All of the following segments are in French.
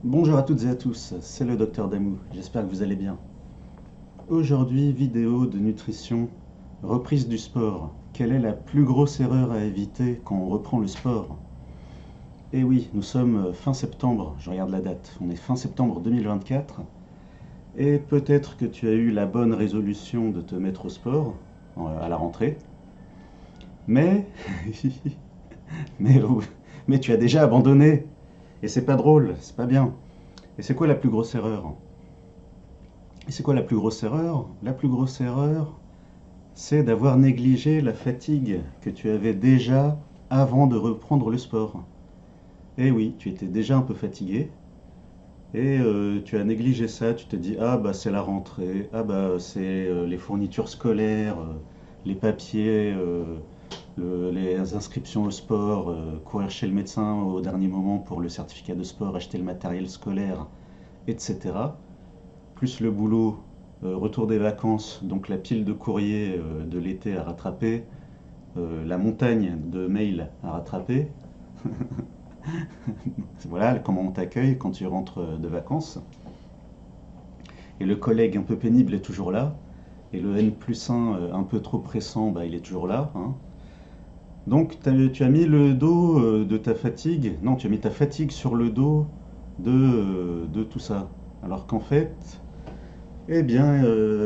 Bonjour à toutes et à tous, c'est le docteur Damou, j'espère que vous allez bien. Aujourd'hui, vidéo de nutrition, reprise du sport. Quelle est la plus grosse erreur à éviter quand on reprend le sport? Eh oui, nous sommes fin septembre, je regarde la date, on est fin septembre 2024, et peut-être que tu as eu la bonne résolution de te mettre au sport à la rentrée, mais, mais, mais tu as déjà abandonné, et c'est pas drôle, c'est pas bien. Et c'est quoi la plus grosse erreur? Et c'est quoi la plus grosse erreur? La plus grosse erreur, c'est d'avoir négligé la fatigue que tu avais déjà avant de reprendre le sport. Eh oui, tu étais déjà un peu fatigué et tu as négligé ça. Tu te dis, ah bah c'est la rentrée, ah bah c'est les fournitures scolaires, les papiers, les inscriptions au sport, courir chez le médecin au dernier moment pour le certificat de sport, acheter le matériel scolaire, etc. Plus le boulot, retour des vacances, donc la pile de courrier de l'été à rattraper, la montagne de mails à rattraper. Voilà comment on t'accueille quand tu rentres de vacances. Et le collègue un peu pénible est toujours là. Et le N plus 1 un peu trop pressant, bah, il est toujours là, hein. Donc tu as mis le dos de ta fatigue, non, tu as mis ta fatigue sur le dos de tout ça. Alors qu'en fait, eh bien,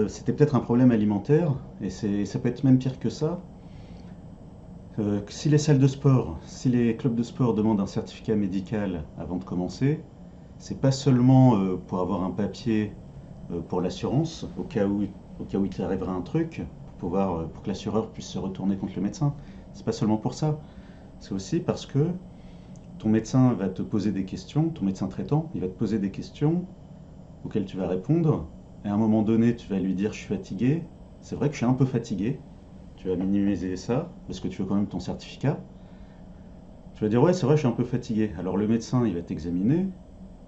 c'était peut-être un problème alimentaire, et ça peut être même pire que ça. Si les salles de sport, si les clubs de sport demandent un certificat médical avant de commencer, c'est pas seulement pour avoir un papier pour l'assurance, au cas où il t'arriverait un truc, pour que l'assureur puisse se retourner contre le médecin. C'est pas seulement pour ça. C'est aussi parce que ton médecin va te poser des questions, ton médecin traitant, il va te poser des questions auxquelles tu vas répondre. Et à un moment donné, tu vas lui dire je suis fatigué. C'est vrai que je suis un peu fatigué. Tu vas minimiser ça parce que tu veux quand même ton certificat. Tu vas dire ouais, c'est vrai, je suis un peu fatigué. Alors le médecin, il va t'examiner,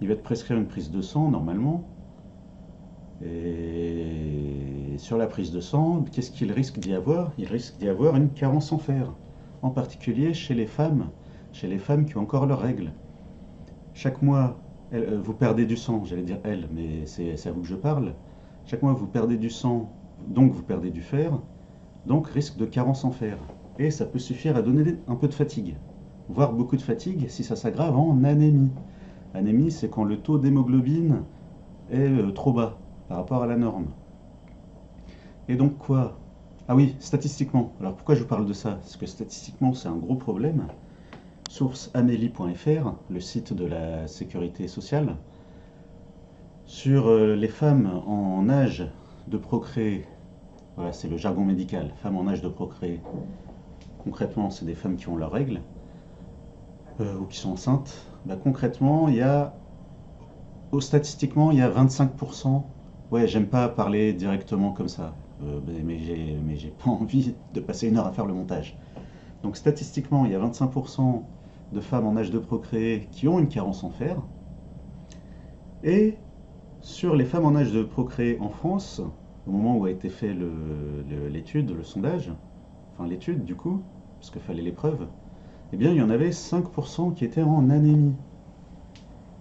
il va te prescrire une prise de sang normalement. Et sur la prise de sang, qu'est-ce qu'il risque d'y avoir? Il risque d'y avoir une carence en fer, en particulier chez les femmes qui ont encore leurs règles. Chaque mois, vous perdez du sang, j'allais dire elle, mais c'est à vous que je parle. Chaque mois, vous perdez du sang, donc vous perdez du fer, donc risque de carence en fer. Et ça peut suffire à donner un peu de fatigue, voire beaucoup de fatigue si ça s'aggrave en anémie. Anémie, c'est quand le taux d'hémoglobine est trop bas par rapport à la norme. Et donc quoi? Ah oui, statistiquement. Alors pourquoi je vous parle de ça? Parce que statistiquement, c'est un gros problème. Source amélie.fr, le site de la sécurité sociale, sur les femmes en âge de procréer. Voilà, c'est le jargon médical. Femmes en âge de procréer. Concrètement, c'est des femmes qui ont leurs règles ou qui sont enceintes. Bah, concrètement, statistiquement, il y a 25%. Ouais, j'aime pas parler directement comme ça, mais j'ai pas envie de passer une heure à faire le montage. Donc statistiquement, il y a 25% de femmes en âge de procréer qui ont une carence en fer. Et sur les femmes en âge de procréer en France, au moment où a été fait l'étude, le sondage, enfin l'étude du coup, parce qu'il fallait l'épreuve, eh bien il y en avait 5% qui étaient en anémie.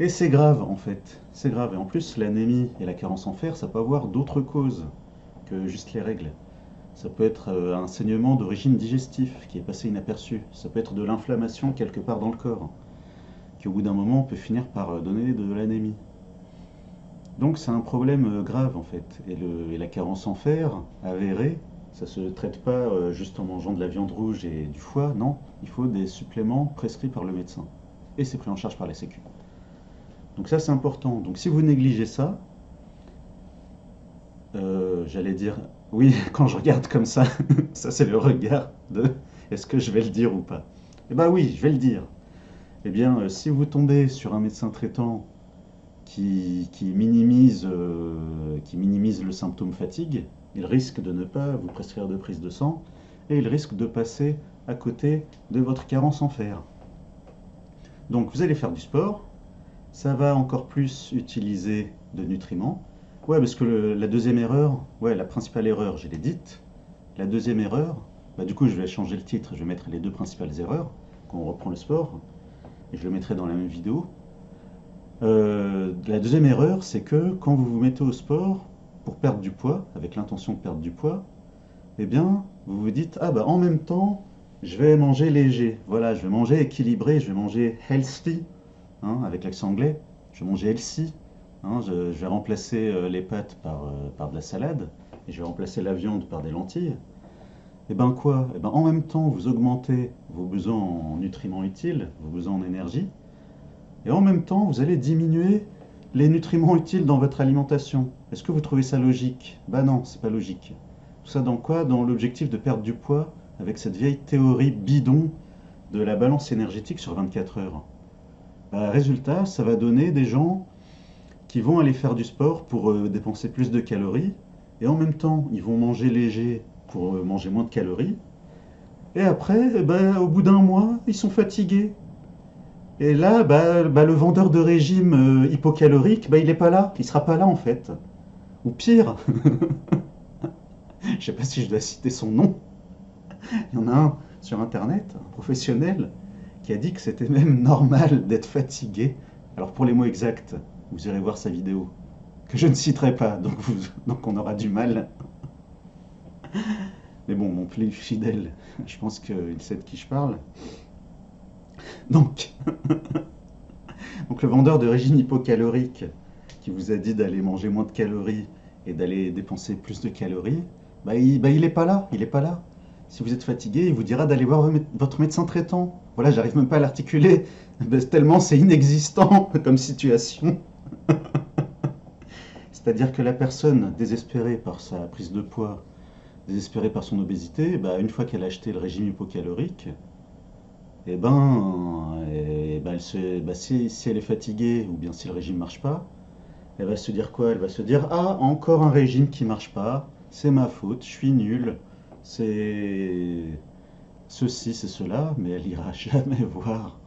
Et c'est grave en fait, c'est grave. Et en plus, l'anémie et la carence en fer, ça peut avoir d'autres causes que juste les règles. Ça peut être un saignement d'origine digestive qui est passé inaperçu. Ça peut être de l'inflammation quelque part dans le corps, qui au bout d'un moment peut finir par donner de l'anémie. Donc c'est un problème grave en fait. Et la carence en fer avérée, ça se traite pas juste en mangeant de la viande rouge et du foie, non. Il faut des suppléments prescrits par le médecin. Et c'est pris en charge par la Sécu. Donc ça c'est important. Donc si vous négligez ça, j'allais dire, oui, quand je regarde comme ça, ça c'est le regard de est-ce que je vais le dire ou pas? Eh bien oui, je vais le dire. Eh bien, si vous tombez sur un médecin traitant qui minimise le symptôme fatigue, il risque de ne pas vous prescrire de prise de sang et il risque de passer à côté de votre carence en fer. Donc vous allez faire du sport, ça va encore plus utiliser de nutriments. Ouais, parce que la deuxième erreur, ouais, la principale erreur, je l'ai dite. La deuxième erreur, bah du coup, je vais changer le titre, je vais mettre les deux principales erreurs quand on reprend le sport, et je le mettrai dans la même vidéo. la deuxième erreur, c'est que quand vous vous mettez au sport pour perdre du poids, avec l'intention de perdre du poids, eh bien, vous vous dites, ah bah en même temps, je vais manger léger. Voilà, je vais manger équilibré, je vais manger healthy, hein, avec l'accent anglais. Je vais manger healthy. Hein, je vais remplacer les pâtes par de la salade et je vais remplacer la viande par des lentilles. Et ben quoi? Et ben en même temps, vous augmentez vos besoins en nutriments utiles, vos besoins en énergie, et en même temps, vous allez diminuer les nutriments utiles dans votre alimentation. Est-ce que vous trouvez ça logique? Ben non, c'est pas logique. Tout ça dans quoi? Dans l'objectif de perdre du poids avec cette vieille théorie bidon de la balance énergétique sur 24 heures. Ben, résultat, ça va donner des gens qui vont aller faire du sport pour dépenser plus de calories, et en même temps, ils vont manger léger pour manger moins de calories, et après, eh ben, au bout d'un mois, ils sont fatigués. Et là, le vendeur de régime hypocalorique, il n'est pas là, il sera pas là en fait. Ou pire, je sais pas si je dois citer son nom, il y en a un sur internet, un professionnel, qui a dit que c'était même normal d'être fatigué. Alors pour les mots exacts, vous irez voir sa vidéo, que je ne citerai pas, donc on aura du mal. Mais bon, mon plus fidèle, je pense qu'il sait de qui je parle. Donc, donc le vendeur de régime hypocalorique qui vous a dit d'aller manger moins de calories et d'aller dépenser plus de calories, il est pas là, il est pas là. Si vous êtes fatigué, il vous dira d'aller voir votre médecin traitant. Voilà, j'arrive même pas à l'articuler, tellement c'est inexistant comme situation. C'est-à-dire que la personne désespérée par sa prise de poids, désespérée par son obésité, une fois qu'elle a acheté le régime hypocalorique, si elle est fatiguée ou bien si le régime marche pas, elle va se dire quoi? Elle va se dire, ah, encore un régime qui marche pas, c'est ma faute, je suis nul, c'est ceci, c'est cela, mais elle ira jamais voir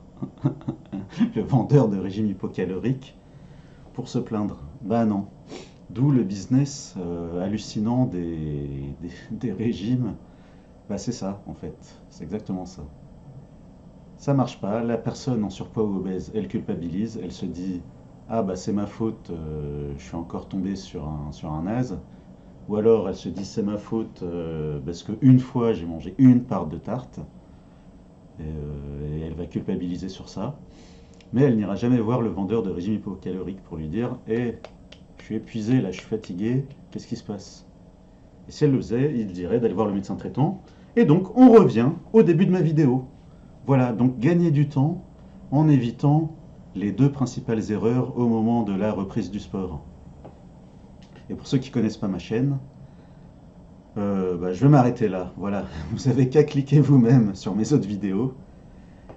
le vendeur de régime hypocalorique pour se plaindre. Bah non. D'où le business hallucinant des régimes. C'est ça, en fait. C'est exactement ça. Ça marche pas, la personne en surpoids ou obèse, elle culpabilise, elle se dit ah c'est ma faute, je suis encore tombé sur un naze. Ou alors elle se dit c'est ma faute parce qu'une fois j'ai mangé une part de tarte, et elle va culpabiliser sur ça. Mais elle n'ira jamais voir le vendeur de régime hypocalorique pour lui dire hé, je suis épuisé là, je suis fatigué, qu'est-ce qui se passe? Et si elle le faisait, il dirait d'aller voir le médecin traitant. Et donc on revient au début de ma vidéo. Voilà, donc gagner du temps en évitant les deux principales erreurs au moment de la reprise du sport. Et pour ceux qui ne connaissent pas ma chaîne, je vais m'arrêter là. Voilà, vous avez qu'à cliquer vous-même sur mes autres vidéos.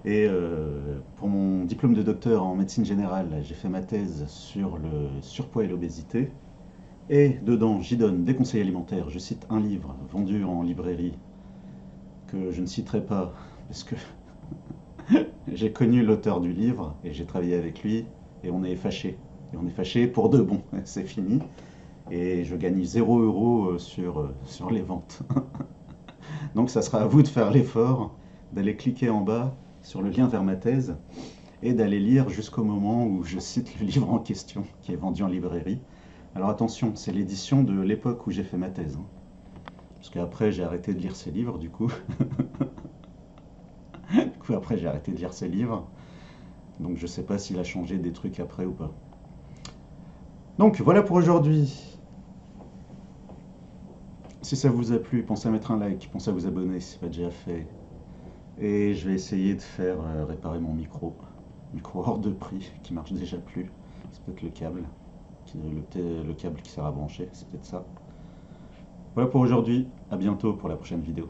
Et pour mon diplôme de docteur en médecine générale, j'ai fait ma thèse sur le surpoids et l'obésité. Et dedans, j'y donne des conseils alimentaires. Je cite un livre vendu en librairie que je ne citerai pas parce que j'ai connu l'auteur du livre et j'ai travaillé avec lui et on est fâchés. Et on est fâchés pour de bon, c'est fini. Et je gagne 0 € sur les ventes. Donc ça sera à vous de faire l'effort, d'aller cliquer en bas sur le lien vers ma thèse et d'aller lire jusqu'au moment où je cite le livre en question qui est vendu en librairie. Alors attention, c'est l'édition de l'époque où j'ai fait ma thèse. Parce qu'après j'ai arrêté de lire ces livres du coup. Après j'ai arrêté de lire ses livres, donc je sais pas s'il a changé des trucs après ou pas. Donc voilà pour aujourd'hui. Si ça vous a plu, pensez à mettre un like, pensez à vous abonner si ce n'est pas déjà fait. Et je vais essayer de faire réparer mon micro hors de prix qui marche déjà plus. C'est peut-être le câble, le câble qui sert à brancher, c'est peut-être ça. Voilà pour aujourd'hui, à bientôt pour la prochaine vidéo.